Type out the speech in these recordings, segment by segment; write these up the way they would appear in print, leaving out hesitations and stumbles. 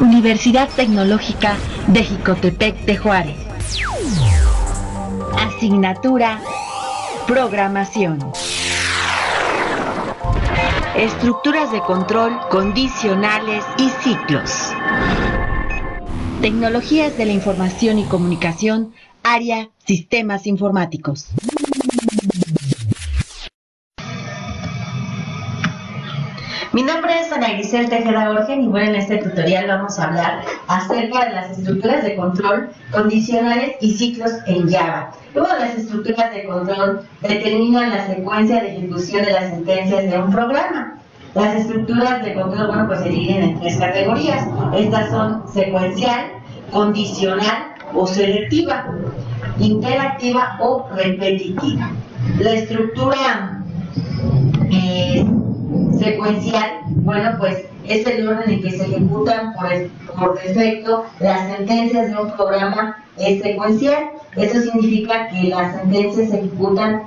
Universidad Tecnológica de Jicotepec de Juárez. Asignatura Programación. Estructuras de control, condicionales y ciclos. Tecnologías de la información y comunicación, área Sistemas Informáticos. Mi nombre es Ana Grisel Tejeda Orgen y bueno, en este tutorial vamos a hablar acerca de las estructuras de control, condicionales y ciclos en Java. Luego, las estructuras de control determinan la secuencia de ejecución de las sentencias de un programa. Las estructuras de control, bueno, pues se dividen en tres categorías. Estas son secuencial, condicional o selectiva, interactiva o repetitiva. La estructura secuencial, bueno, pues es el orden en que se ejecutan por defecto las sentencias de un programa es secuencial. Eso significa que las sentencias se ejecutan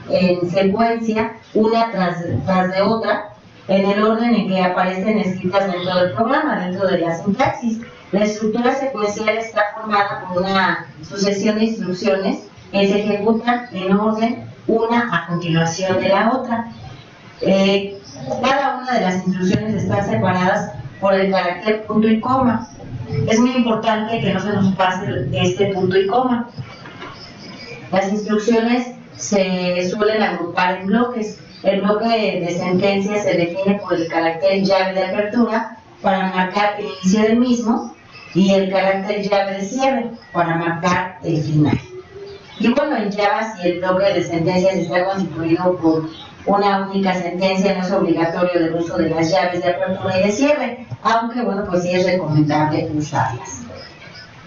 en secuencia, una tras de otra, en el orden en que aparecen escritas dentro del programa, dentro de la sintaxis. La estructura secuencial está formada por una sucesión de instrucciones que se ejecutan en orden una a continuación de la otra. Cada una de las instrucciones están separadas por el carácter punto y coma. Es muy importante que no se nos pase este punto y coma. Las instrucciones se suelen agrupar en bloques. El bloque de sentencias se define por el carácter llave de apertura para marcar el inicio del mismo y el carácter llave de cierre para marcar el final. Y bueno, en Java, si el bloque de sentencias está constituido por una única sentencia, no es obligatorio el uso de las llaves de apertura y de cierre, aunque bueno, pues sí es recomendable usarlas.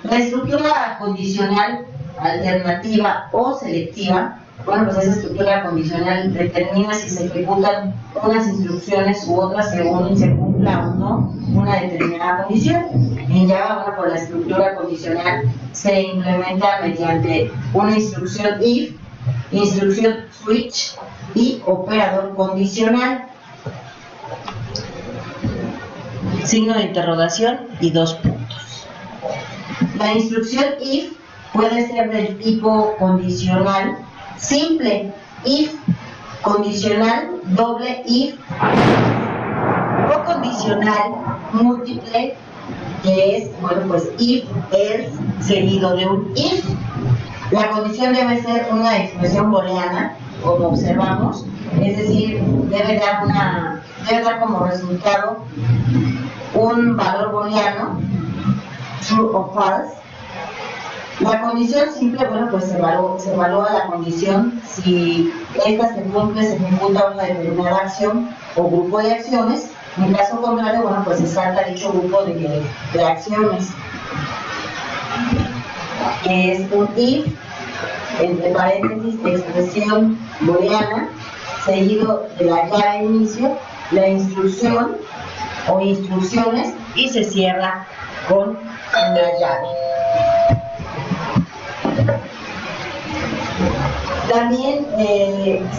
La estructura condicional, alternativa o selectiva, bueno, pues esa estructura condicional determina si se ejecutan unas instrucciones u otras según se cumpla o no una determinada condición. En Java, bueno, pues la estructura condicional se implementa mediante una instrucción if, instrucción switch y operador condicional, signo de interrogación y dos puntos. La instrucción if puede ser del tipo condicional simple, if, condicional doble if, o condicional múltiple, que es, bueno, pues if, else, seguido de un if. La condición debe ser una expresión booleana, como observamos, es decir, debe dar como resultado un valor booleano, true o false. La condición simple, bueno, pues se evalúa la condición si esta se cumple, se ejecuta una determinada acción o grupo de acciones. En caso contrario, bueno, pues se salta dicho grupo de acciones. Es un if, entre paréntesis, expresión booleana, seguido de la llave de inicio, la instrucción o instrucciones, y se cierra con una llave. También,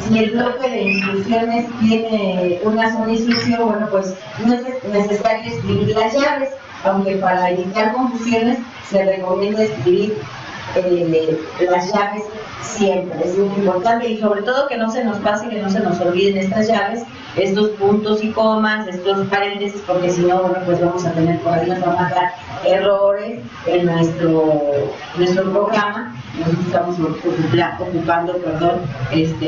si el bloque de instrucciones tiene una sola instrucción, bueno, pues no es necesario escribir las llaves, aunque para evitar confusiones se recomienda escribir las llaves siempre. Es muy importante, y sobre todo que no se nos pase, que no se nos olviden estas llaves, estos puntos y comas, estos paréntesis, porque si no, bueno, pues vamos a tener por ahí, nos van a dar errores en nuestro programa. Nosotros estamos ocupando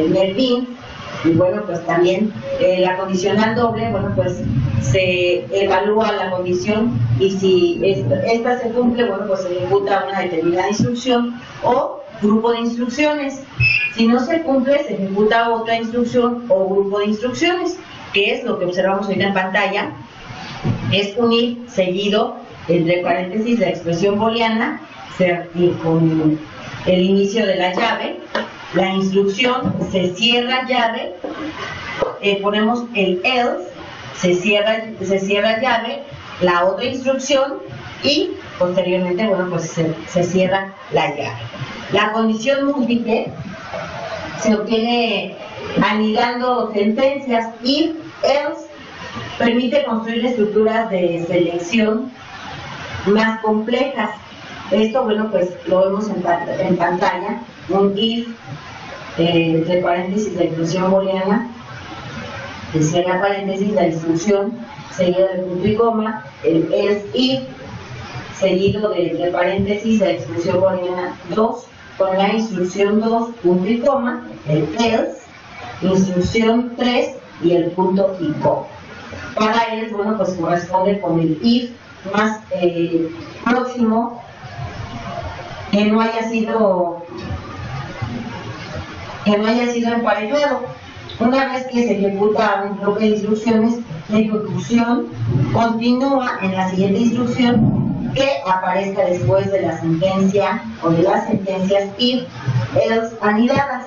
Merlin. Y bueno, pues también la condicional doble, bueno, pues se evalúa la condición y si esta se cumple, bueno, pues se ejecuta una determinada instrucción o grupo de instrucciones. Si no se cumple, se ejecuta otra instrucción o grupo de instrucciones, que es lo que observamos ahorita en pantalla. Es un if seguido, entre paréntesis, la expresión booleana con el inicio de la llave. La instrucción se cierra llave, ponemos el else, se cierra llave, la otra instrucción y posteriormente, bueno, pues se cierra la llave. La condición múltiple se obtiene anidando sentencias if, else, permite construir estructuras de selección más complejas. Esto, bueno, pues lo vemos en pantalla, un if, entre paréntesis, la inclusión booleana, que cierra paréntesis, la instrucción, seguido del punto y coma, el else if, seguido de entre paréntesis, la expresión booleana 2, con la instrucción 2, punto y coma, el else, instrucción 3 y el punto y coma. Cada else, bueno, pues corresponde con el if más próximo que no haya sido emparejado. Una vez que se ejecuta un bloque de instrucciones, la ejecución continúa en la siguiente instrucción que aparezca después de la sentencia o de las sentencias if, else anidadas.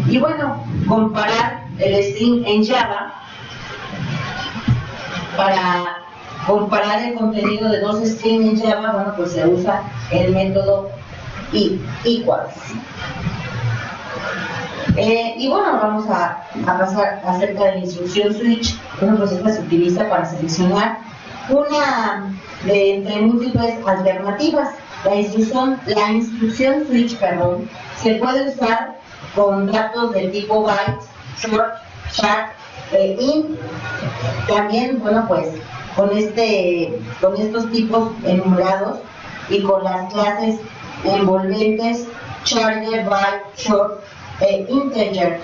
Y bueno, comparar el string en Java para comparar el contenido de dos strings en Java, bueno, pues se usa el método equals. Y bueno, vamos a pasar acerca de la instrucción switch. Bueno, pues esta se utiliza para seleccionar una de entre múltiples alternativas. La instrucción switch, se puede usar con datos de tipo byte, short, char, int. También, bueno, pues con estos tipos enumerados y con las clases envolventes charger, byte, short, integer.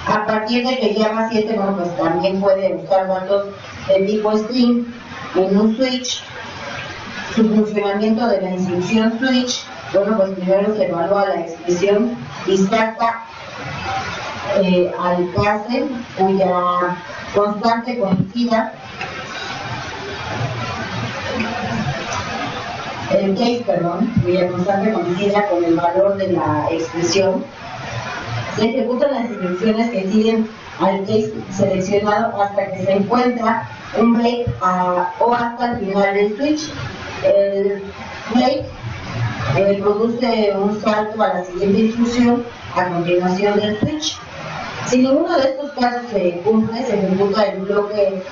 A partir de que Java 7, bueno, pues también puede usar datos de tipo string en un switch. Su funcionamiento de la instrucción switch, bueno, pues primero se evalúa la expresión exacta al clase cuya constante conocida, cuya constante conocida con el valor de la expresión. Se ejecutan las instrucciones que siguen al case seleccionado hasta que se encuentra un break o hasta el final del switch. El break produce un salto a la siguiente instrucción a continuación del switch. Si ninguno de estos casos se cumple, se ejecuta el bloque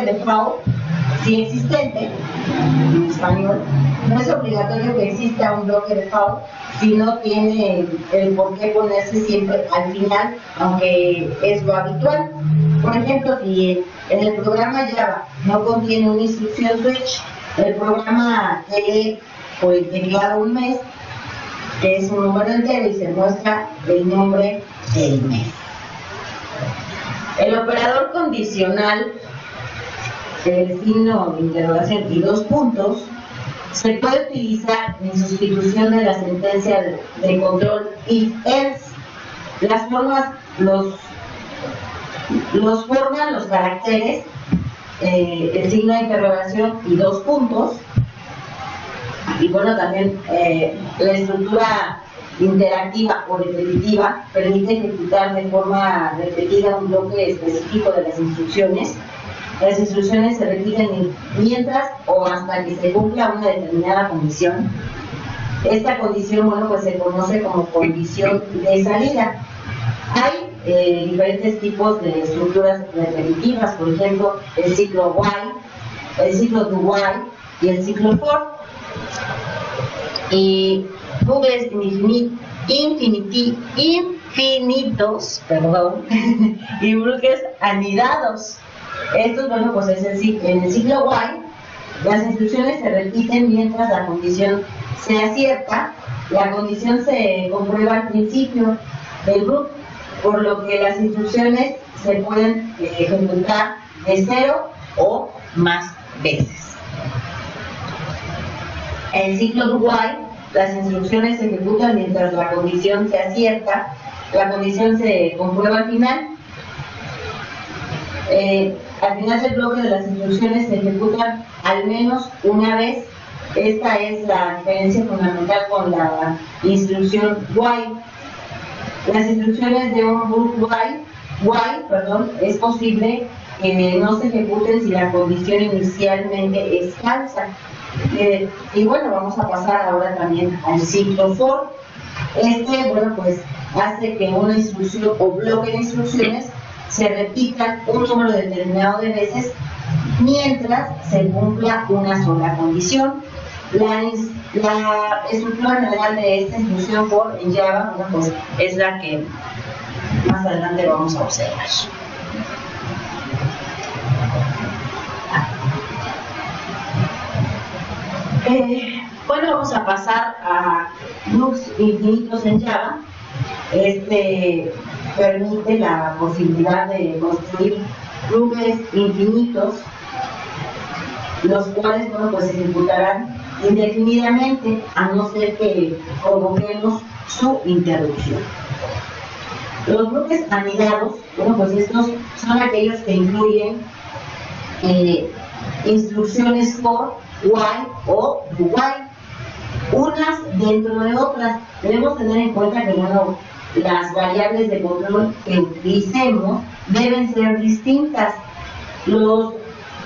default, si existente, en español. No es obligatorio que exista un bloque default si no tiene el por qué ponerse siempre al final, aunque es lo habitual. Por ejemplo, si en el programa Java no contiene una instrucción switch, el programa lee por el teclado un mes, que es un número entero, y se muestra el nombre del mes. El operador condicional, el signo de interrogación y dos puntos, se puede utilizar en sustitución de la sentencia de control if-else. Las formas forman los caracteres, el signo de interrogación y dos puntos. Y bueno, también la estructura interactiva o repetitiva permite ejecutar de forma repetida un bloque específico de las instrucciones. Las instrucciones se repiten mientras o hasta que se cumpla una determinada condición. Esta condición, bueno, pues se conoce como condición de salida. Hay diferentes tipos de estructuras repetitivas, por ejemplo, el ciclo while, el ciclo do while y el ciclo for. Y bucles infinitos, y bucles anidados. Estos, bueno, pues en el ciclo while, las instrucciones se repiten mientras la condición sea cierta. La condición se comprueba al principio del loop, por lo que las instrucciones se pueden ejecutar de 0 o más veces. En el ciclo do while, las instrucciones se ejecutan mientras la condición sea cierta. La condición se comprueba al final. Al final del bloque de las instrucciones se ejecutan al menos una vez. Esta es la diferencia fundamental con la instrucción while. Las instrucciones de un loop while, es posible que no se ejecuten si la condición inicialmente es falsa. Y bueno, vamos a pasar ahora también al ciclo for. Bueno, pues hace que una instrucción o bloque de instrucciones se repitan un número determinado de veces mientras se cumpla una sola condición. La estructura general de esta instrucción for en Java, bueno, pues es la que más adelante vamos a observar. Bueno, vamos a pasar a loops infinitos en Java. Este permite la posibilidad de construir loops infinitos, los cuales, bueno, pues se ejecutarán indefinidamente a no ser que provoquemos su interrupción. Los bloques anidados, bueno, pues estos son aquellos que incluyen instrucciones for, while o do while, unas dentro de otras. Debemos tener en cuenta que, bueno, las variables de control que utilicemos deben ser distintas. Los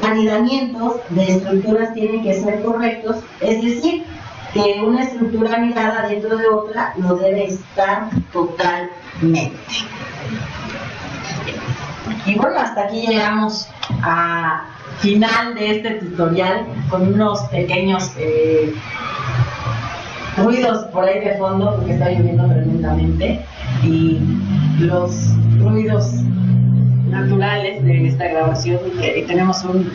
anidamientos de estructuras tienen que ser correctos, es decir, que una estructura anidada dentro de otra no debe estar totalmente. Y bueno, hasta aquí llegamos a final de este tutorial con unos pequeños ruidos por ahí de fondo porque está lloviendo tremendamente, y los ruidos naturales de esta grabación, y tenemos un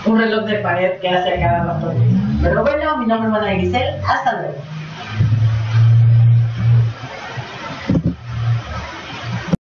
reloj de pared que hace a cada rato. Pero bueno, mi nombre es Ana Grisel, hasta luego.